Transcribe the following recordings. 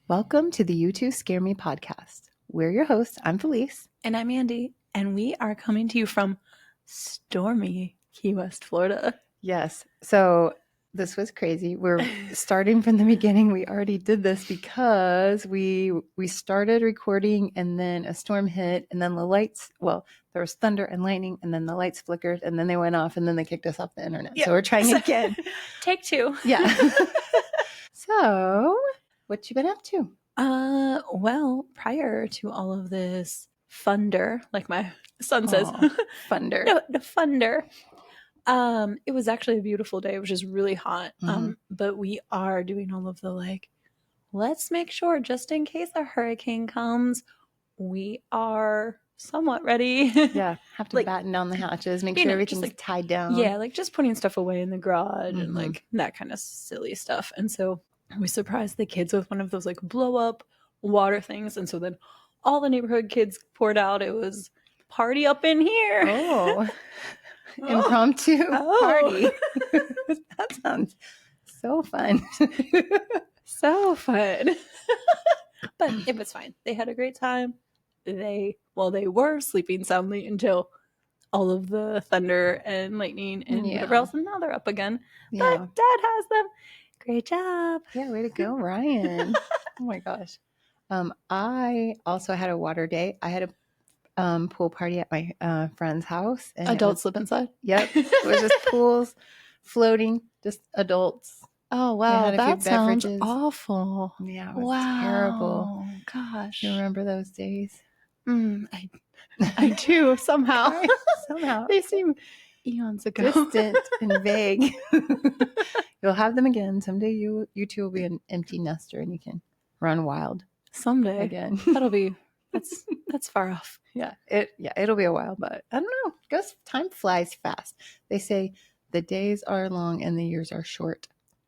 Welcome to the You Two Scare Me podcast. We're your hosts. I'm Felice. And I'm Andy. And we are coming to you from stormy Key West, Florida. Yes. So this was crazy. We're starting from the beginning. We already did this because we started recording and then a storm hit and then the lights, well, there was thunder and lightning and then the lights flickered and then they went off and then they kicked us off the internet. Yep. So we're trying again. Take two. Yeah. So what you been up to? Well, prior to all of this thunder, like my son says, thunder. No, the thunder. It was actually a beautiful day. It was just really hot. But we are doing all of the let's make sure just in case a hurricane comes, we are somewhat ready. Yeah, have to batten down the hatches, make sure everything's tied down. Yeah, just putting stuff away in the garage and that kind of silly stuff. And so we surprised the kids with one of those blow up water things. And so then all the neighborhood kids poured out. It was party up in here. Oh, impromptu party. That sounds so fun. So fun. But it was fine. They had a great time. They were sleeping soundly until all of the thunder and lightning and whatever else, and now they're up again. Yeah. But Dad has them. Great job. Yeah, way to go, Ryan. Oh my gosh. I also had a water day. I had a pool party at my friend's house. And adults slip inside? Yep. It was just pools floating, just adults. Oh, wow. That sounds awful. Yeah, it was terrible. Gosh. You remember those days? I do, somehow. Somehow. They seem eons ago. Distant and vague. You'll have them again. Someday you two will be an empty nester and you can run wild. Someday. Again. That's far off. Yeah. It'll be a while, but I don't know. Time flies fast. They say the days are long and the years are short.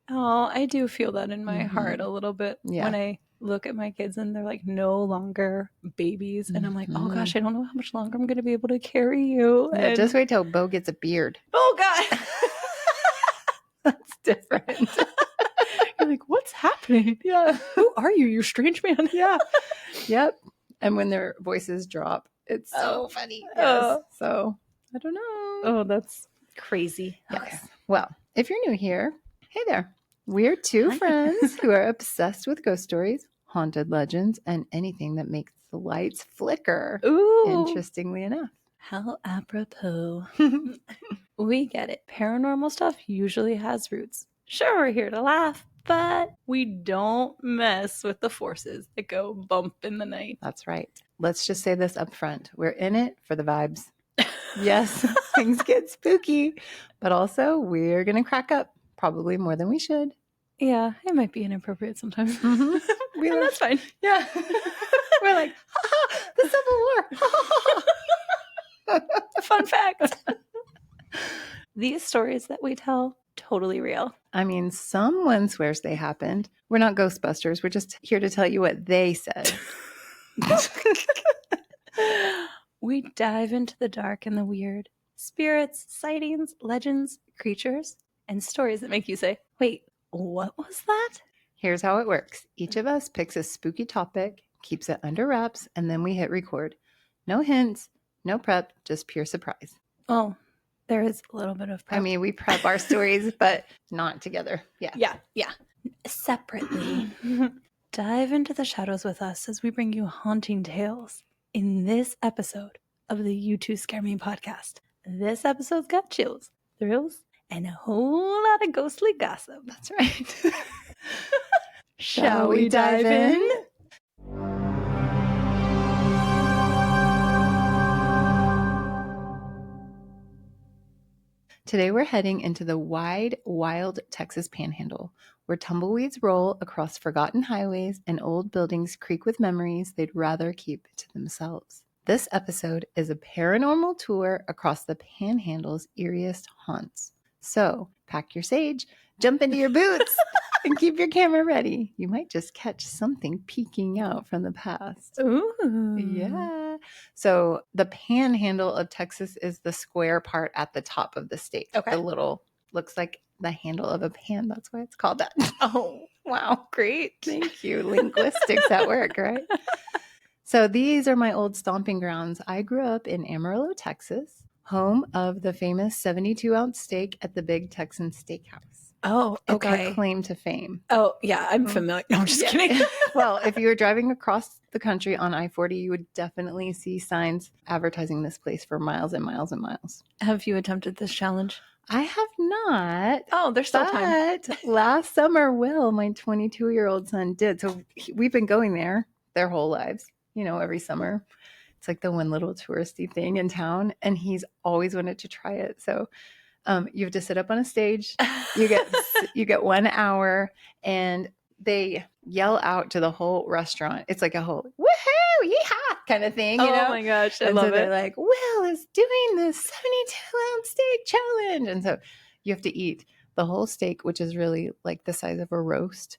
Oh, I do feel that in my heart a little bit when I look at my kids and they're no longer babies. And I'm like, oh gosh, I don't know how much longer I'm going to be able to carry you. Yeah, just wait till Bo gets a beard. Oh God. That's different. You're like, what's happening? Yeah. Who are you, you strange man? Yeah. Yep. And when their voices drop, it's so funny. Yes. So I don't know. Oh, that's crazy. Yes. Okay. Well, if you're new here, hey there. We're two friends who are obsessed with ghost stories, haunted legends, and anything that makes the lights flicker. Ooh. Interestingly enough. How apropos. We get it. Paranormal stuff usually has roots. Sure, we're here to laugh, but we don't mess with the forces that go bump in the night. That's right. Let's just say this up front. We're in it for the vibes. Yes, things get spooky, but also we're going to crack up. Probably more than we should. Yeah, it might be inappropriate sometimes. And that's fine. Yeah. We're like, the Civil War. Fun fact. These stories that we tell, totally real. I mean, someone swears they happened. We're not Ghostbusters. We're just here to tell you what they said. We dive into the dark and the weird. Spirits, sightings, legends, creatures, and stories that make you say, wait, what was that? Here's how it works. Each of us picks a spooky topic, keeps it under wraps, and then we hit record. No hints, no prep, just pure surprise. Oh, there is a little bit of prep. I mean, we prep our stories, but not together. Yeah. Yeah. Separately. Dive into the shadows with us as we bring you haunting tales in this episode of the You Two Scare Me podcast. This episode's got chills, thrills, and a whole lot of ghostly gossip. That's right. Shall we dive in? Today we're heading into the wide, wild Texas Panhandle, where tumbleweeds roll across forgotten highways and old buildings creak with memories they'd rather keep to themselves. This episode is a paranormal tour across the Panhandle's eeriest haunts. So, pack your sage, jump into your boots, and keep your camera ready. You might just catch something peeking out from the past. Ooh. Yeah. So, the Panhandle of Texas is the square part at the top of the state. Okay. The little, looks like the handle of a pan. That's why it's called that. Oh. Wow. Great. Thank you. Linguistics at work, right? So these are my old stomping grounds. I grew up in Amarillo, Texas, home of the famous 72-ounce steak at the Big Texan Steakhouse. Oh, It's our okay. claim to fame. Oh, yeah, I'm familiar. No, I'm just kidding. Well, if you were driving across the country on I-40, you would definitely see signs advertising this place for miles and miles and miles. Have you attempted this challenge? I have not. Oh, there's still time. But last summer, Will, my 22-year-old son, did. So we've been going there their whole lives, every summer. It's like the one little touristy thing in town. And he's always wanted to try it. So you have to sit up on a stage. You get 1 hour, and they yell out to the whole restaurant. It's like a whole woohoo, yeehaw kind of thing, Oh my gosh, I love it. They're like, Will is doing this 72-ounce steak challenge. And so you have to eat the whole steak, which is really like the size of a roast.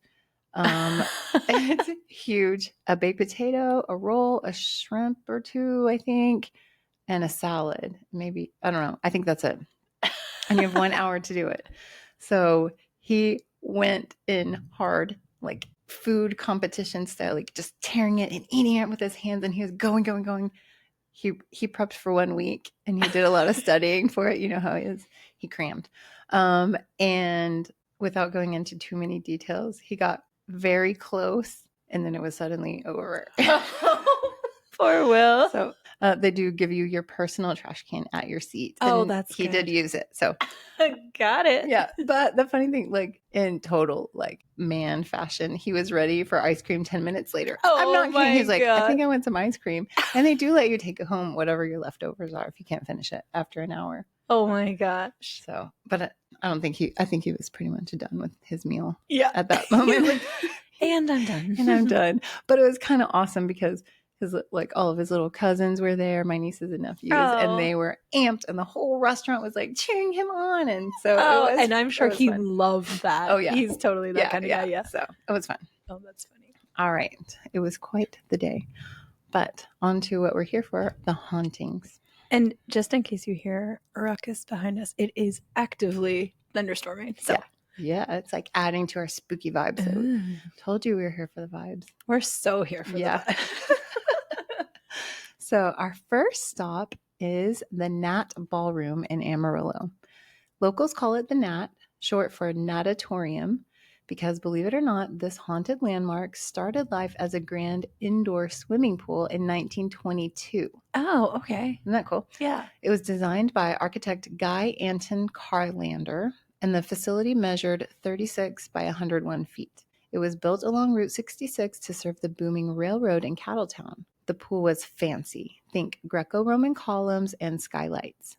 It's huge. A baked potato, a roll, a shrimp or two, I think, and a salad. Maybe, I don't know. I think that's it. And you have 1 hour to do it. So he went in hard, like food competition style, like just tearing it and eating it with his hands. And he was going. He prepped for 1 week, and he did a lot of studying for it. You know how he is. He crammed. And without going into too many details, he got very close, and then it was suddenly over. Poor Will. So they do give you your personal trash can at your seat. Oh, and that's he good. did use it. So got it. yeah. But the funny thing, like in total, like man fashion, he was ready for ice cream 10 minutes later. Oh, I'm not kidding. He's like, God. I think I want some ice cream. And they do let you take home whatever your leftovers are if you can't finish it after an hour. Oh my gosh. So, but I don't think I think he was pretty much done with his meal Yeah. at that moment. And I'm done. And I'm done. But it was kind of awesome because like all of his little cousins were there, my nieces and nephews, and they were amped, and the whole restaurant was like cheering him on. And so and I'm sure he loved that. Oh yeah, he's totally that kind of guy. Yeah, so it was fun. Oh, that's funny. All right, it was quite the day. But on to what we're here for, the hauntings. And just in case you hear a ruckus behind us, it is actively thunderstorming. So yeah, it's like adding to our spooky vibes. So told you we were here for the vibes. We're so here for the vibes. So our first stop is the Nat Ballroom in Amarillo. Locals call it the Nat, short for Natatorium, because believe it or not, this haunted landmark started life as a grand indoor swimming pool in 1922. Oh, okay. Isn't that cool? Yeah. It was designed by architect Guy Anton Carlander, and the facility measured 36 by 101 feet. It was built along Route 66 to serve the booming railroad in Cattletown. The pool was fancy. Think Greco-Roman columns and skylights.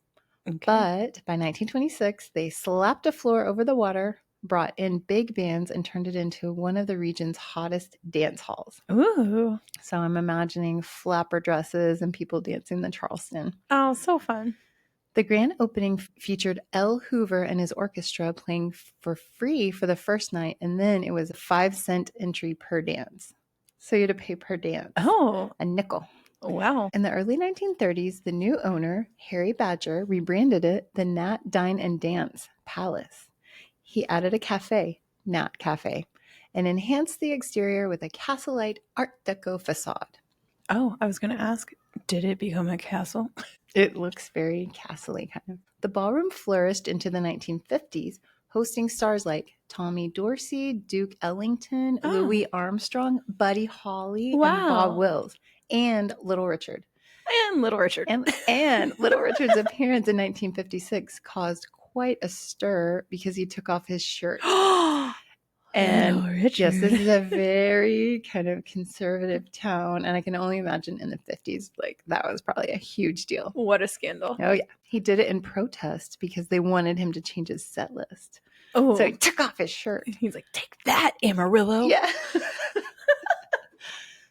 Okay. But by 1926, they slapped a floor over the water, brought in big bands, and turned it into one of the region's hottest dance halls. Ooh. So I'm imagining flapper dresses and people dancing the Charleston. Oh, so fun. The grand opening featured L. Hoover and his orchestra playing for free for the first night, and then it was a 5-cent entry per dance. So you had to pay per dance. Oh. A nickel. Wow. In the early 1930s, the new owner, Harry Badger, rebranded it the Nat Dine and Dance Palace. He added a cafe, Nat Cafe, and enhanced the exterior with a castle-like Art Deco facade. Oh, I was going to ask, did it become a castle? It looks very castle-y kind of. The ballroom flourished into the 1950s, hosting stars like Tommy Dorsey, Duke Ellington, Louis Armstrong, Buddy Holly, and Bob Wills, and Little Richard. And Little Richard. And Little Richard's appearance in 1956 caused quite a stir because he took off his shirt. And yes, this is a very kind of conservative town, and I can only imagine in the 50s, like that was probably a huge deal. What a scandal. Oh yeah. He did it in protest because they wanted him to change his set list. Oh. So he took off his shirt. He's like, take that, Amarillo. Yeah.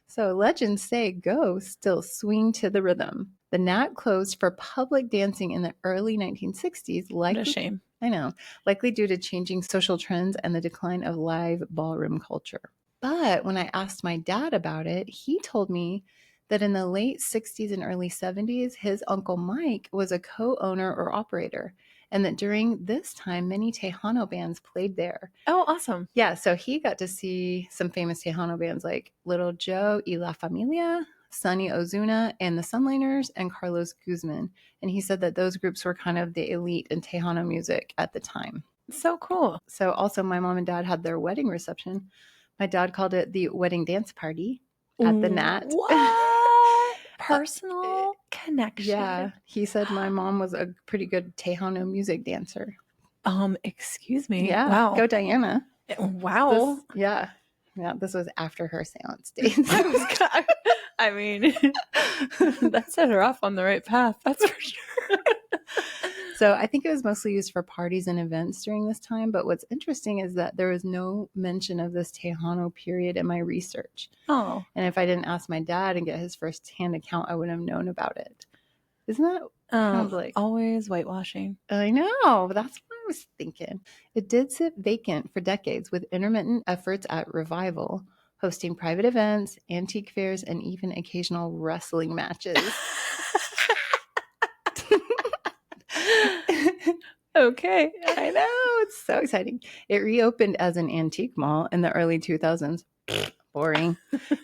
So legends say ghosts still swing to the rhythm. The Nat closed for public dancing in the early 1960s. What a shame. I know. Likely due to changing social trends and the decline of live ballroom culture. But when I asked my dad about it, he told me that in the late 60s and early 70s, his Uncle Mike was a co-owner or operator. and that during this time, many Tejano bands played there. Oh, awesome. Yeah, so he got to see some famous Tejano bands like Little Joe y La Familia, Sonny Ozuna, and the Sunliners, and Carlos Guzman. And he said that those groups were kind of the elite in Tejano music at the time. So cool. So also my mom and dad had their wedding reception. My dad called it the wedding dance party at the Nat. What? Personal connection. Yeah, he said my mom was a pretty good Tejano music dancer. Excuse me. Yeah, Wow. go Diana. Wow. This was after her seance days. I mean, that set her off on the right path. That's for sure. So I think it was mostly used for parties and events during this time. But what's interesting is that there was no mention of this Tejano period in my research. Oh. And if I didn't ask my dad and get his firsthand account, I wouldn't have known about it. Isn't that kind of like always whitewashing? I know. But that's what I was thinking. It did sit vacant for decades with intermittent efforts at revival, hosting private events, antique fairs, and even occasional wrestling matches. Okay. I know. It's so exciting. It reopened as an antique mall in the early 2000s. Boring.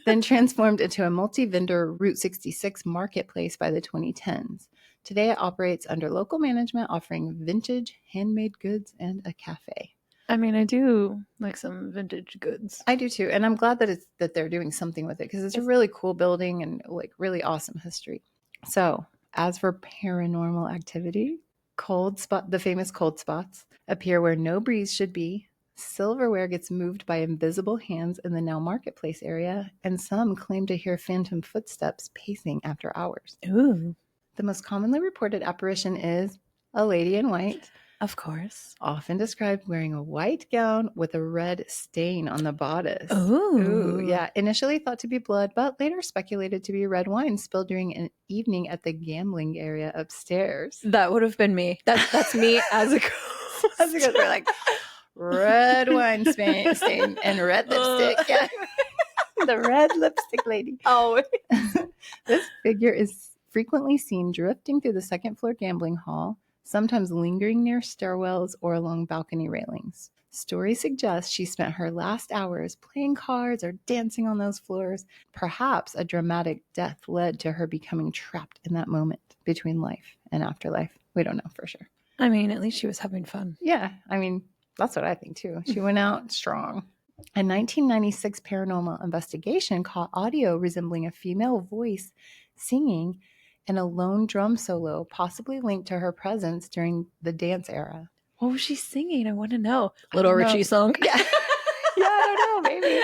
Then transformed into a multi-vendor Route 66 marketplace by the 2010s. Today it operates under local management, offering vintage, handmade goods, and a cafe. I mean, I do like some vintage goods. I do too. And I'm glad that they're doing something with it because it's a really cool building and like really awesome history. So as for paranormal activity, the famous cold spots appear where no breeze should be. Silverware gets moved by invisible hands in the now marketplace area, and some claim to hear phantom footsteps pacing after hours. Ooh. The most commonly reported apparition is a lady in white. Of course. Often described wearing a white gown with a red stain on the bodice. Ooh. Yeah. Initially thought to be blood, but later speculated to be red wine spilled during an evening at the gambling area upstairs. That would have been me. That's me as a ghost. As a ghost, we're like, red wine stain and red lipstick. Yeah. The red lipstick lady. Oh. This figure is frequently seen drifting through the second floor gambling hall, sometimes lingering near stairwells or along balcony railings. Stories suggest she spent her last hours playing cards or dancing on those floors. Perhaps a dramatic death led to her becoming trapped in that moment between life and afterlife. We don't know for sure. I mean, at least she was having fun. Yeah, I mean, that's what I think too. She went out strong. A 1996 paranormal investigation caught audio resembling a female voice singing and a lone drum solo, possibly linked to her presence during the dance era. What was she singing? I want to know. Little Richie song? Yeah. Yeah, I don't know. Maybe.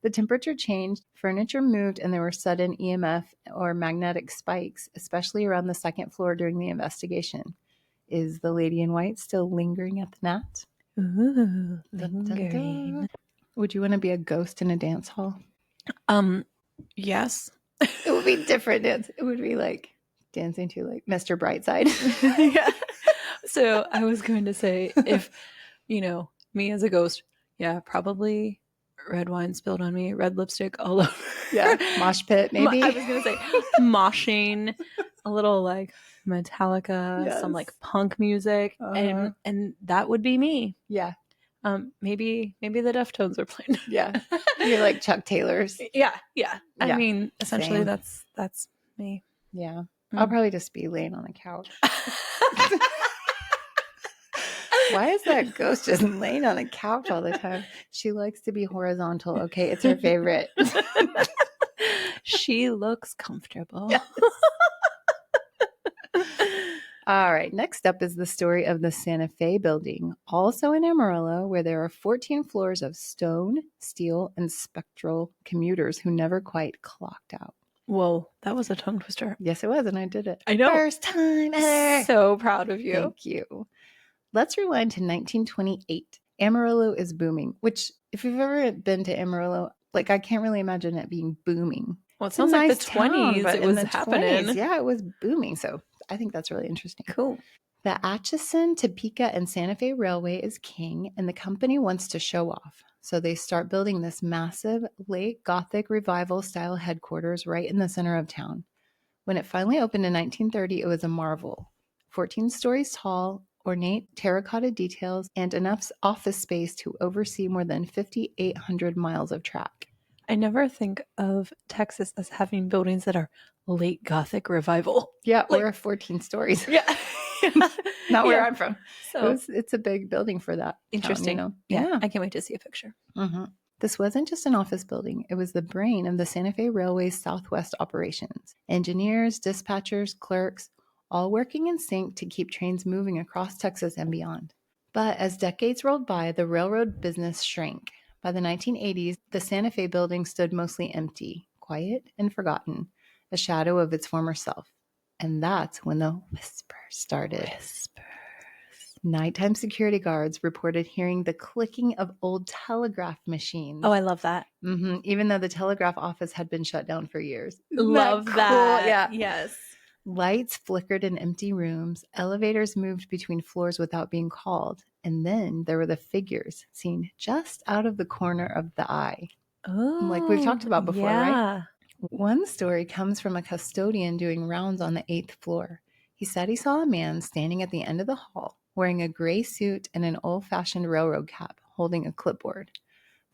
The temperature changed, furniture moved, and there were sudden EMF or magnetic spikes, especially around the second floor during the investigation. Is the lady in white still lingering at the Nat? Ooh, Dun, dun, dun. Would you want to be a ghost in a dance hall? Yes. It would be different dance. It would be like dancing to like Mr. Brightside. Yeah. So I was going to say, if, me as a ghost, yeah, probably red wine spilled on me, red lipstick all over. Yeah. Mosh pit, maybe. I was going to say moshing, a little like Metallica, Yes. some like punk music, and that would be me. Yeah. Maybe the Deftones are playing. Yeah. You're like Chuck Taylor's. Yeah. I Yeah. mean, essentially Same. that's me. Yeah. I'll probably just be laying on a couch. Why is that ghost just laying on a couch all the time? She likes to be horizontal. Okay, it's her favorite. She looks comfortable. Yes. All right, next up is the story of the Santa Fe building, also in Amarillo, where there are 14 floors of stone, steel, and spectral commuters who never quite clocked out. Whoa, that was a tongue twister. Yes, it was, and I did it. I know. First time ever. So proud of you. Thank you. Let's rewind to 1928. Amarillo is booming, which if you've ever been to Amarillo, like I can't really imagine it being booming. Well, it sounds like the 20s it was happening. 20s, yeah, it was booming. So I think that's really interesting. Cool. The Atchison, Topeka, and Santa Fe Railway is king, and the company wants to show off. So they start building this massive late Gothic revival style headquarters right in the center of town. When it finally opened in 1930, it was a marvel. 14 stories tall, ornate terracotta details, and enough office space to oversee more than 5,800 miles of track. I never think of Texas as having buildings that are late Gothic revival. Yeah, Like- or 14 stories. Yeah. Not where Yeah. I'm from. So It's a big building for that. interesting. Town, you know? Yeah. I can't wait to see a picture. Mm-hmm. This wasn't just an office building. It was the brain of the Santa Fe Railway's Southwest operations. Engineers, dispatchers, clerks, all working in sync to keep trains moving across Texas and beyond. But as decades rolled by, the railroad business shrank. By the 1980s, the Santa Fe building stood mostly empty, quiet, and forgotten, a shadow of its former self. And that's when the whispers started. Nighttime security guards reported hearing the clicking of old telegraph machines. Oh, I love that. Even though the telegraph office had been shut down for years. Love Isn't that. cool? Yeah. Yes. Lights flickered in empty rooms. Elevators moved between floors without being called. And then there were the figures seen just out of the corner of the eye. Oh, Like we've talked about before, right? yeah. One story comes from a custodian doing rounds on the 8th floor. He said he saw a man standing at the end of the hall, wearing a gray suit and an old-fashioned railroad cap, holding a clipboard.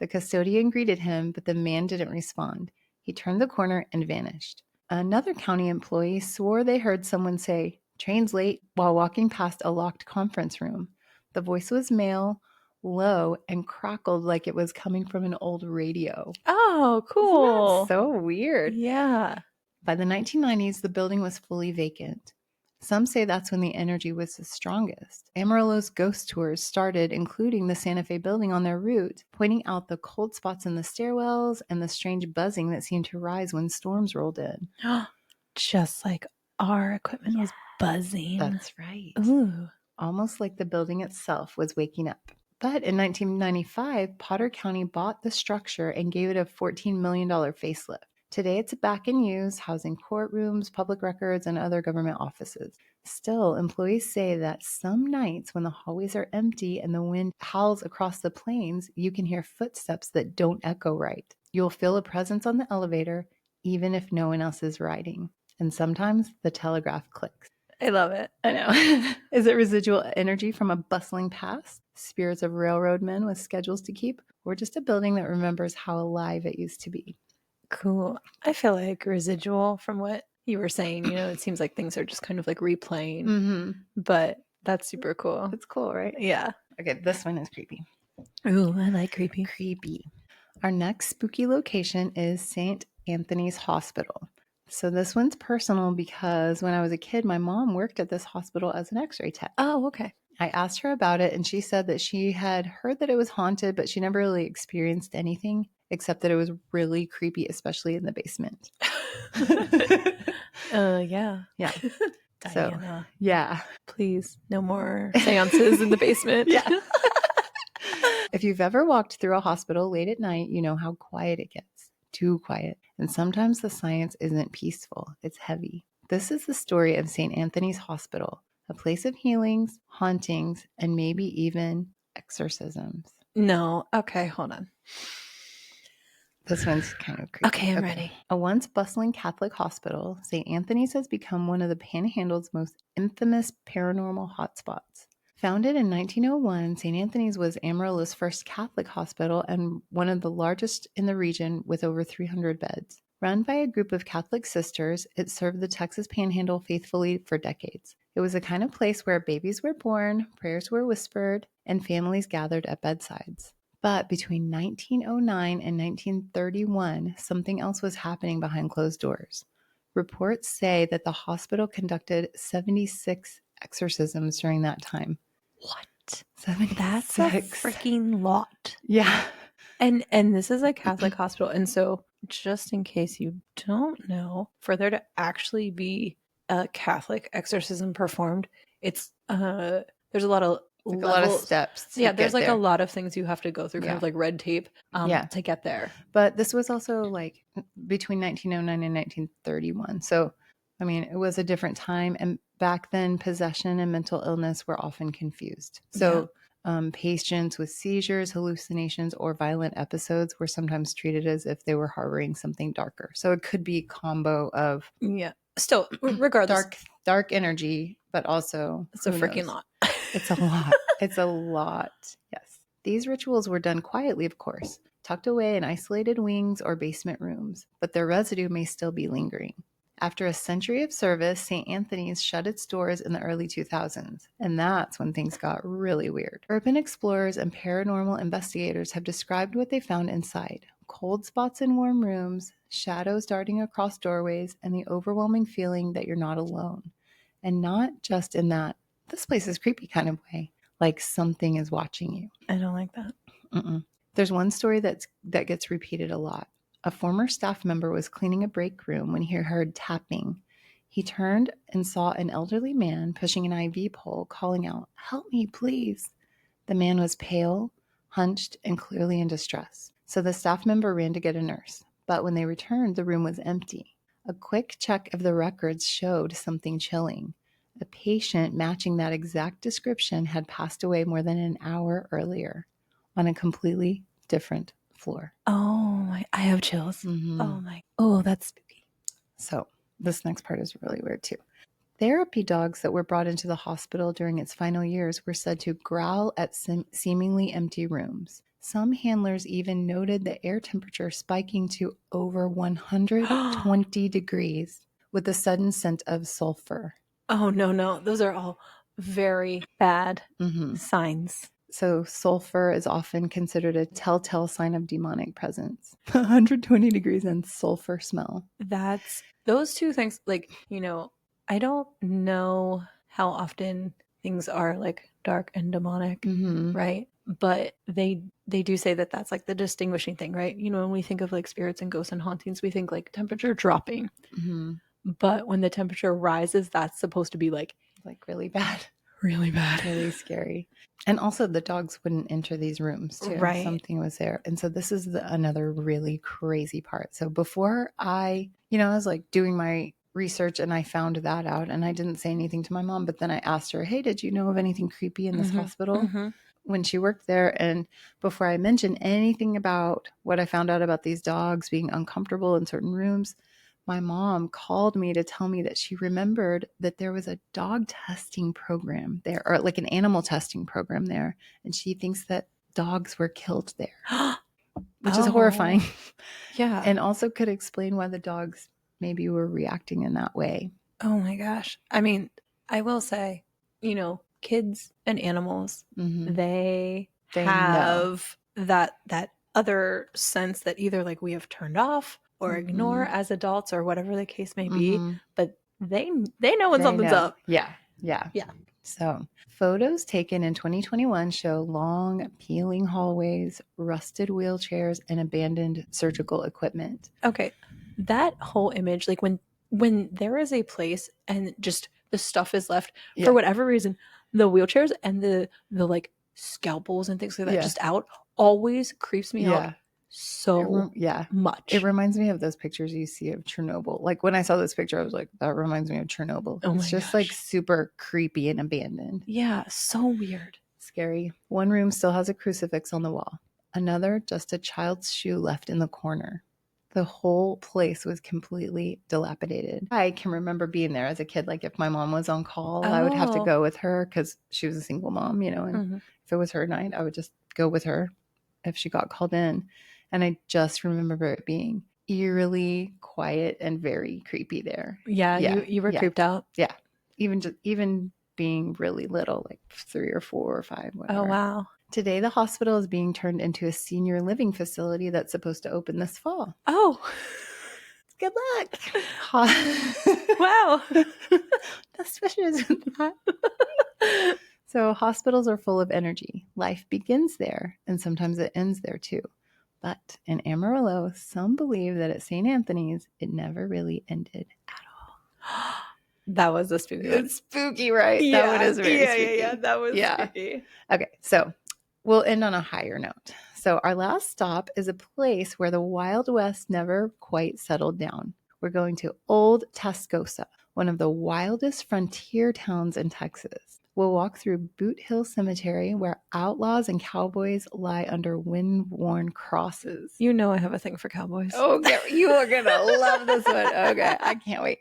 The custodian greeted him, but the man didn't respond. He turned the corner and vanished. Another county employee swore they heard someone say, "Train's late," while walking past a locked conference room. The voice was male, low, and crackled like it was coming from an old radio. Oh, cool. Isn't that so weird? Yeah. By the 1990s, the building was fully vacant. Some say that's when the energy was the strongest. Amarillo's ghost tours started, including the Santa Fe building on their route, pointing out the cold spots in the stairwells and the strange buzzing that seemed to rise when storms rolled in. Just like our equipment was buzzing. That's right. Ooh. Almost like the building itself was waking up. But in 1995, Potter County bought the structure and gave it a $14 million facelift. Today, it's back in use, housing courtrooms, public records, and other government offices. Still, employees say that some nights when the hallways are empty and the wind howls across the plains, you can hear footsteps that don't echo right. You'll feel a presence on the elevator, even if no one else is riding. And sometimes the telegraph clicks. I love it. I know. Is it residual energy from a bustling past, spirits of railroad men with schedules to keep, or just a building that remembers how alive it used to be? Cool. I feel like residual from what you were saying. You know, it seems like things are just kind of like replaying, but that's super cool. It's cool, right? Yeah. Okay, this one is creepy. Ooh, I like creepy. Creepy. Our next spooky location is St. Anthony's Hospital. So this one's personal because when I was a kid, my mom worked at this hospital as an x-ray tech. Oh, okay. I asked her about it, and she said that she had heard that it was haunted, but she never really experienced anything except that it was really creepy, especially in the basement. Yeah. Yeah. Diana, Yeah. please, no more seances in the basement. Yeah. If you've ever walked through a hospital late at night, you know how quiet it gets. Too quiet. And sometimes the science isn't peaceful. It's heavy. This is the story of St. Anthony's Hospital, a place of healings, hauntings, and maybe even exorcisms. No. Okay, hold on. This one's kind of creepy. Okay, I'm ready. A once bustling Catholic hospital, St. Anthony's has become one of the Panhandle's most infamous paranormal hotspots. Founded in 1901, St. Anthony's was Amarillo's first Catholic hospital and one of the largest in the region with over 300 beds. Run by a group of Catholic sisters, it served the Texas Panhandle faithfully for decades. It was the kind of place where babies were born, prayers were whispered, and families gathered at bedsides. But between 1909 and 1931, something else was happening behind closed doors. Reports say that the hospital conducted 76 exorcisms during that time. What? 76. That's a freaking lot. Yeah. And this is a Catholic hospital. And so just in case you don't know, for there to actually be a Catholic exorcism performed, it's there's a lot of Like a lot of steps. Yeah, there's like a lot of things you have to go through, kind of like red tape to get there. But this was also like between 1909 and 1931. So, I mean, it was a different time. And back then, possession and mental illness were often confused. So patients with seizures, hallucinations, or violent episodes were sometimes treated as if they were harboring something darker. So it could be a combo of still regardless, dark energy but also It's a who freaking knows? lot. It's a lot. It's a lot. Yes. These rituals were done quietly, of course, tucked away in isolated wings or basement rooms, but their residue may still be lingering. After a century of service, St. Anthony's shut its doors in the early 2000s, and that's when things got really weird. Urban explorers and paranormal investigators have described what they found inside: cold spots in warm rooms, shadows darting across doorways, and the overwhelming feeling that you're not alone. And not just in that this place is creepy kind of way, like something is watching you. I don't like that. There's one story that gets repeated a lot. A former staff member was cleaning a break room when he heard tapping. He turned and saw an elderly man pushing an IV pole, calling out, "Help me, please." The man was pale, hunched, and clearly in distress. So the staff member ran to get a nurse. But when they returned, the room was empty. A quick check of the records showed something chilling. A patient matching that exact description had passed away more than an hour earlier on a completely different floor. Oh my, I have chills. Mm-hmm. Oh, that's spooky. So this next part is really weird too. Therapy dogs that were brought into the hospital during its final years were said to growl at seemingly empty rooms. Some handlers even noted the air temperature spiking to over 120 degrees with a sudden scent of sulfur. Oh, no. Those are all very bad signs. So sulfur is often considered a telltale sign of demonic presence. 120 degrees and sulfur smell. That's those two things. Like, I don't know how often things are like dark and demonic, right? But they do say that that's like the distinguishing thing, right? When we think of like spirits and ghosts and hauntings, we think like temperature dropping. But when the temperature rises, that's supposed to be like really bad. Really bad. Really scary. And also the dogs wouldn't enter these rooms too. Right. Something was there. And so this is another really crazy part. So before I was like doing my research and I found that out and I didn't say anything to my mom, but then I asked her, "Hey, did you know of anything creepy in this hospital?" When she worked there. And before I mentioned anything about what I found out about these dogs being uncomfortable in certain rooms, my mom called me to tell me that she remembered that there was a dog testing program there, or like an animal testing program there. And she thinks that dogs were killed there, which is horrifying. Yeah. And also could explain why the dogs maybe were reacting in that way. Oh my gosh. I mean, I will say, kids and animals, they have that other sense that either like we have turned off or ignore as adults or whatever the case may be, but they know when something's up. Yeah. So photos taken in 2021 show long peeling hallways, rusted wheelchairs, and abandoned surgical equipment. Okay, that whole image, like when there is a place and just the stuff is left for whatever reason, the wheelchairs and the like scalpels and things like that just out, always creeps me out so much. It reminds me of those pictures you see of Chernobyl. Like when I saw this picture, I was like, that reminds me of Chernobyl. It's just like super creepy and abandoned. Yeah, so weird. Scary. One room still has a crucifix on the wall. Another, just a child's shoe left in the corner. The whole place was completely dilapidated. I can remember being there as a kid. Like if my mom was on call, I would have to go with her because she was a single mom, and if it was her night, I would just go with her if she got called in. And I just remember it being eerily quiet and very creepy there. Yeah. You were creeped out. Yeah. Even being really little, like 3 or 4 or 5. Whatever. Oh, wow. Today, the hospital is being turned into a senior living facility that's supposed to open this fall. Oh, good luck. Wow. That's suspicious with that. So hospitals are full of energy. Life begins there, and sometimes it ends there too. But in Amarillo, some believe that at St. Anthony's, it never really ended at all. That was a spooky one. It's spooky, right? Yeah. That one is very spooky. Yeah. That was spooky. Okay, so we'll end on a higher note. So our last stop is a place where the Wild West never quite settled down. We're going to Old Tascosa, one of the wildest frontier towns in Texas. We'll walk through Boot Hill Cemetery, where outlaws and cowboys lie under wind-worn crosses. You know I have a thing for cowboys. Okay, you are going to love this one. Okay, I can't wait.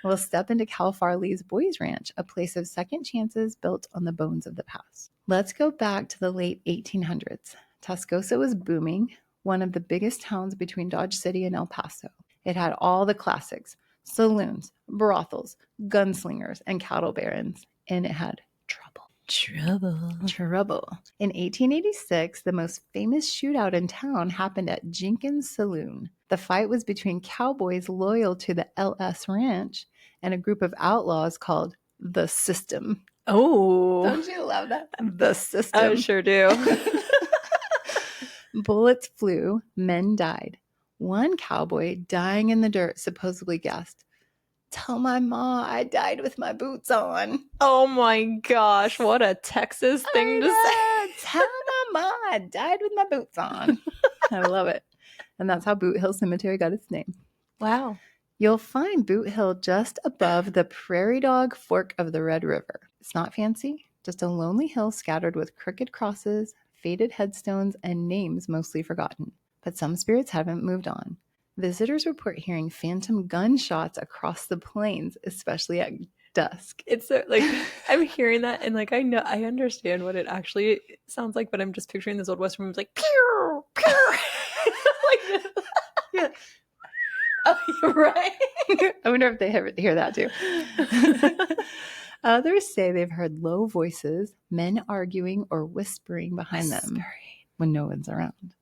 We'll step into Cal Farley's Boys Ranch, a place of second chances built on the bones of the past. Let's go back to the late 1800s. Tascosa was booming, one of the biggest towns between Dodge City and El Paso. It had all the classics: saloons, brothels, gunslingers, and cattle barons. And it had trouble. In 1886, the most famous shootout in town happened at Jenkins Saloon. The fight was between cowboys loyal to the LS Ranch and a group of outlaws called the System. Oh. Don't you love that? The System. I sure do. Bullets flew, men died. One cowboy, dying in the dirt, supposedly gasped, "Tell my ma I died with my boots on." Oh my gosh, what a Texas thing to say. Tell my ma I died with my boots on. I love it. And that's how Boot Hill Cemetery got its name. Wow. You'll find Boot Hill just above the Prairie Dog Fork of the Red River. It's not fancy, just a lonely hill scattered with crooked crosses, faded headstones, and names mostly forgotten. But some spirits haven't moved on. Visitors report hearing phantom gunshots across the plains, especially at dusk. It's like, I'm hearing that and like, I understand what it actually sounds like, but I'm just picturing this old Western movie like, pew, pew. Like this. Yeah. Oh, you're right. I wonder if they hear that too. Others say they've heard low voices, men arguing or whispering behind them when no one's around.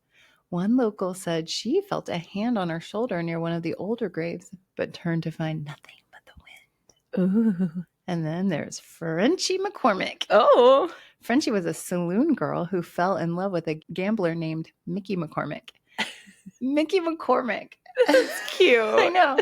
One local said she felt a hand on her shoulder near one of the older graves, but turned to find nothing but the wind. Ooh. And then there's Frenchie McCormick. Oh. Frenchie was a saloon girl who fell in love with a gambler named Mickey McCormick. Mickey McCormick. That's cute. I know.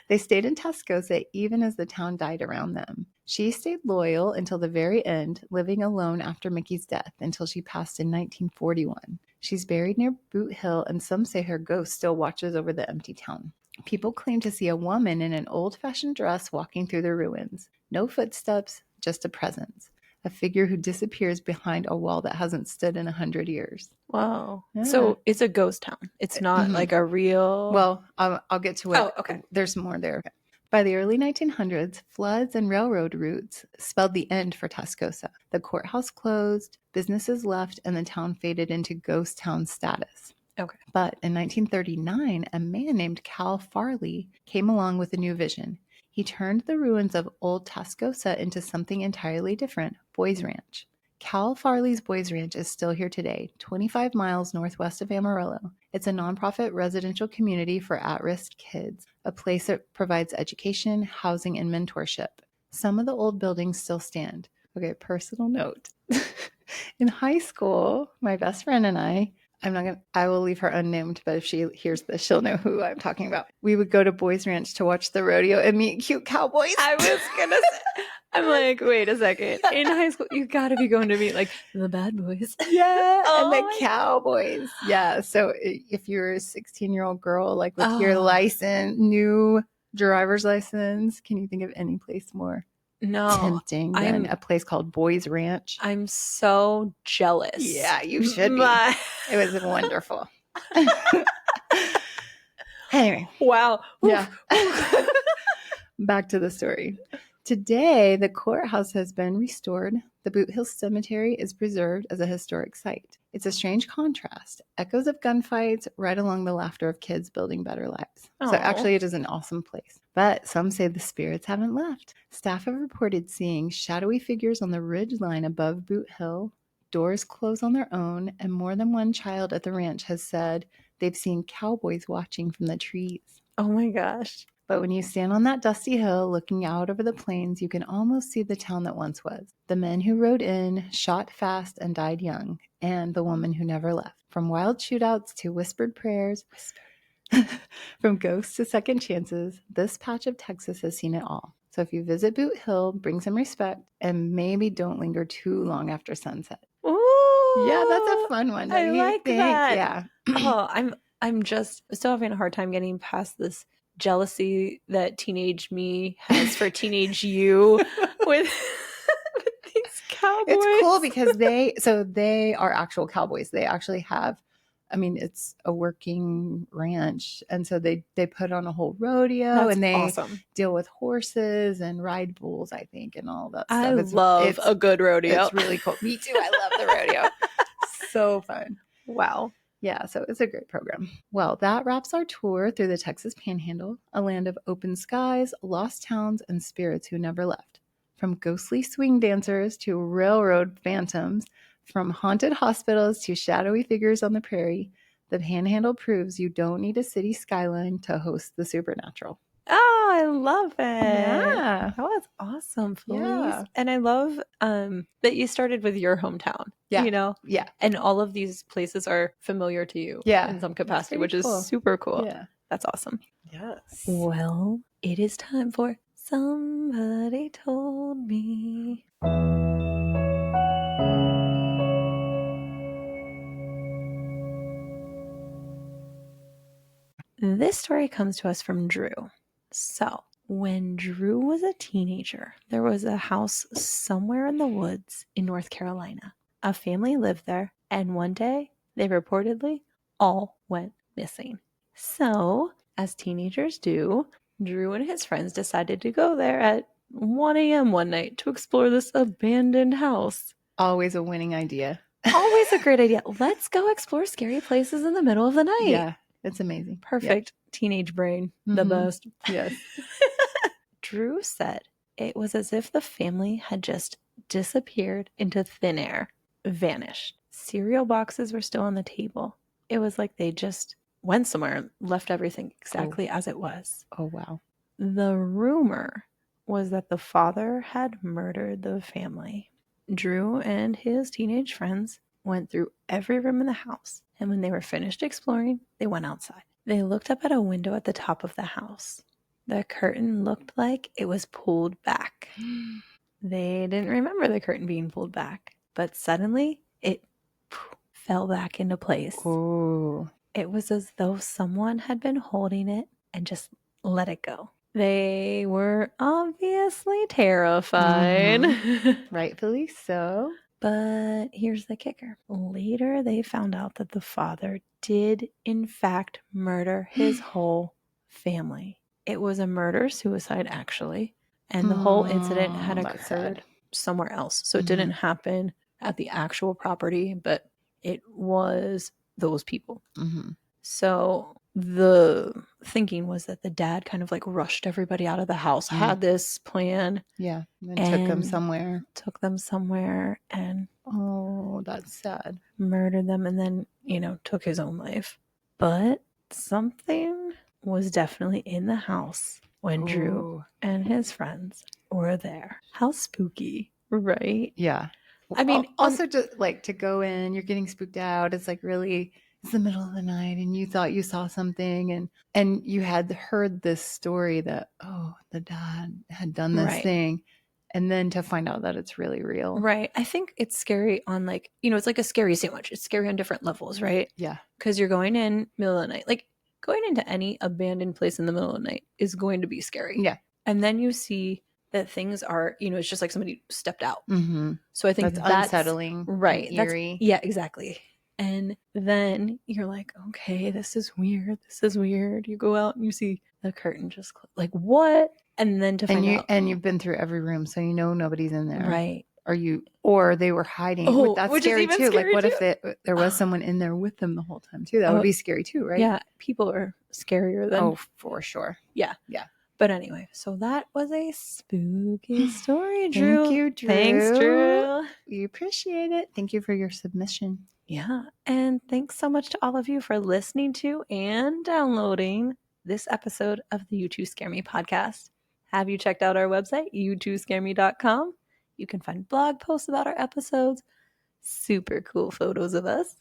They stayed in Tascosa even as the town died around them. She stayed loyal until the very end, living alone after Mickey's death until she passed in 1941. She's buried near Boot Hill, and some say her ghost still watches over the empty town. People claim to see a woman in an old-fashioned dress walking through the ruins. No footsteps, just a presence. A figure who disappears behind a wall that hasn't stood in 100 years. Wow. Yeah. So it's a ghost town. It's not like a real... Well, I'll get to it. Oh, okay. There's more there. By the early 1900s, floods and railroad routes spelled the end for Tascosa. The courthouse closed, businesses left, and the town faded into ghost town status. Okay. But in 1939, a man named Cal Farley came along with a new vision. He turned the ruins of Old Tascosa into something entirely different, Boys Ranch. Cal Farley's Boys Ranch is still here today, 25 miles northwest of Amarillo. It's a nonprofit residential community for at-risk kids, a place that provides education, housing, and mentorship. Some of the old buildings still stand. Okay, personal note. In high school, my best friend and I will leave her unnamed, but if she hears this, she'll know who I'm talking about. We would go to Boys Ranch to watch the rodeo and meet cute cowboys. I was gonna say, I'm like, wait a second. In high school, you gotta be going to meet like the bad boys. Yeah, Oh and my the cowboys. Yeah, so if you're a 16-year-old girl, like with your new driver's license, can you think of any place more tempting than a place called Boys Ranch? I'm so jealous. Yeah, you should be. It was wonderful. Anyway. Wow. Yeah. Back to the story. Today, the courthouse has been restored. The Boot Hill Cemetery is preserved as a historic site. It's a strange contrast. Echoes of gunfights right along the laughter of kids building better lives. Aww. So actually, it is an awesome place. But some say the spirits haven't left. Staff have reported seeing shadowy figures on the ridge line above Boot Hill, doors close on their own, and more than one child at the ranch has said they've seen cowboys watching from the trees. Oh my gosh. But when you stand on that dusty hill looking out over the plains, you can almost see the town that once was. The men who rode in, shot fast, and died young, and the woman who never left. From wild shootouts to whispered prayers, from ghosts to second chances, this patch of Texas has seen it all. So if you visit Boot Hill, bring some respect, and maybe don't linger too long after sunset. Ooh, yeah, that's a fun one. I like that. Yeah. Oh, I'm just still having a hard time getting past this jealousy that teenage me has for teenage you with these cowboys. It's cool because they are actual cowboys. They actually have, I mean, it's a working ranch. And so they put on a whole rodeo That's and they awesome. deal with horses and ride bulls, I think, and all that I stuff. love a good rodeo. It's really cool. Me too. I love the rodeo. So fun. Wow. Yeah, so it's a great program. Well, that wraps our tour through the Texas Panhandle, a land of open skies, lost towns, and spirits who never left. From ghostly swing dancers to railroad phantoms, from haunted hospitals to shadowy figures on the prairie, the Panhandle proves you don't need a city skyline to host the supernatural. Oh, I love it. Yeah. That was awesome, Felice. Yeah. And I love that you started with your hometown. Yeah. You know? Yeah. And all of these places are familiar to you Yeah. in some capacity, It's which very cool. is super cool. Yeah. That's awesome. Yes. Well, it is time for Somebody Told Me. This story comes to us from Drew. So, when Drew was a teenager, there was a house somewhere in the woods in North Carolina. A family lived there, and one day they reportedly all went missing. So, as teenagers do, Drew and his friends decided to go there at 1 a.m. one night to explore this abandoned house. Always a winning idea. Always a great idea. Let's go explore scary places in the middle of the night. Yeah, it's amazing. Perfect teenage brain. The Mhm. best. Yes. Drew said it was as if the family had just disappeared into thin air, vanished. Cereal boxes were still on the table. It was like they just went somewhere and left everything exactly as it was. Oh, wow. The rumor was that the father had murdered the family. Drew and his teenage friends went through every room in the house, and when they were finished exploring, they went outside. They looked up at a window at the top of the house. The curtain looked like it was pulled back. They didn't remember the curtain being pulled back, but suddenly it fell back into place. Oh. It was as though someone had been holding it and just let it go. They were obviously terrified. Rightfully so. But here's the kicker. Later, they found out that the father did, in fact, murder his whole family. It was a murder-suicide, actually. And the whole incident had That's occurred sad. somewhere else. So it didn't happen at the actual property, but it was those people. Mm-hmm. So the thinking was that the dad kind of like rushed everybody out of the house, had this plan. Yeah. And took them somewhere. Took them somewhere and Oh, that's sad. murdered them and then, took his own life. But something was definitely in the house when Drew and his friends were there. How spooky, right? Yeah. I mean, also to go in, you're getting spooked out. It's like really, it's the middle of the night and you thought you saw something and you had heard this story that, oh, the dad had done this thing. And then to find out that it's really real. Right. I think it's scary on it's like a scary sandwich. It's scary on different levels, right? Yeah. Because you're going in middle of the night. Like going into any abandoned place in the middle of the night is going to be scary. Yeah. And then you see that things are, it's just like somebody stepped out. Mm-hmm. So I think that's unsettling. Right. Eerie. Yeah, exactly. And then you're like, okay, this is weird. This is weird. You go out and you see the curtain just like, what? And then to find out. And you've been through every room, so you know nobody's in there. Right. Or they were hiding. Oh, that's which scary is even too. Scary like what too. if there was someone in there with them the whole time too? That would be scary too, right? Yeah. People are scarier than. Oh, for sure. Yeah. Yeah. But anyway, so that was a spooky story, Drew. Thank you, Drew. Thanks, Drew. We appreciate it. Thank you for your submission. Yeah. And thanks so much to all of you for listening to and downloading this episode of the You Two Scare Me podcast. Have you checked out our website, you2scareme.com? You can find blog posts about our episodes, super cool photos of us,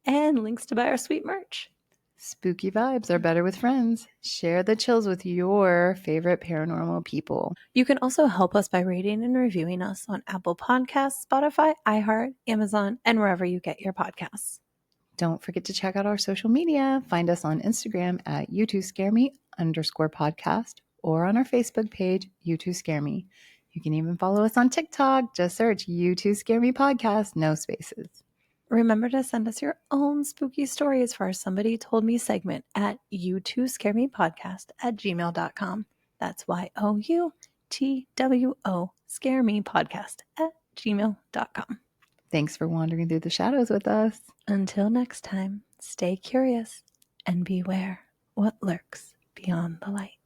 and links to buy our sweet merch. Spooky vibes are better with friends. Share the chills with your favorite paranormal people. You can also help us by rating and reviewing us on Apple Podcasts, Spotify, iHeart, Amazon, and wherever you get your podcasts. Don't forget to check out our social media. Find us on Instagram at you2scareme_podcast or on our Facebook page, You Two Scare Me. You can even follow us on TikTok. Just search You Two Scare Me Podcast, no spaces. Remember to send us your own spooky stories for our Somebody Told Me segment at you2scaremepodcast@gmail.com. That's YOUTWO scaremepodcast@gmail.com. Thanks for wandering through the shadows with us. Until next time, stay curious and beware what lurks beyond the light.